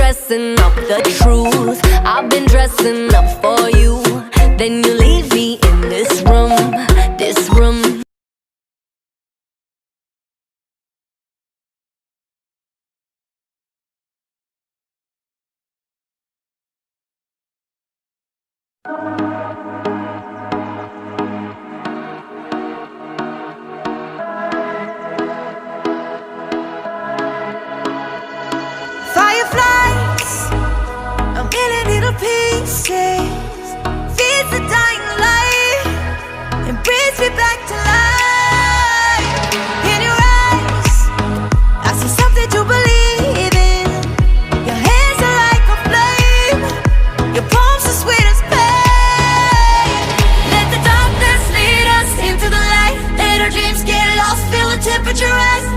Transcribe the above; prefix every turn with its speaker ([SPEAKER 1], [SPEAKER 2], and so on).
[SPEAKER 1] dressing up the truth. I've been dressing up for you. Then you leave me in this room, this room.
[SPEAKER 2] Fireflies, a million little pieces, feeds the dying light and brings me back to life. In your eyes, I see something to believe in. Your hands are like a flame, your palms are sweet as pain. Let the darkness lead us into the light. Let our dreams get lost, feel the temperature rise.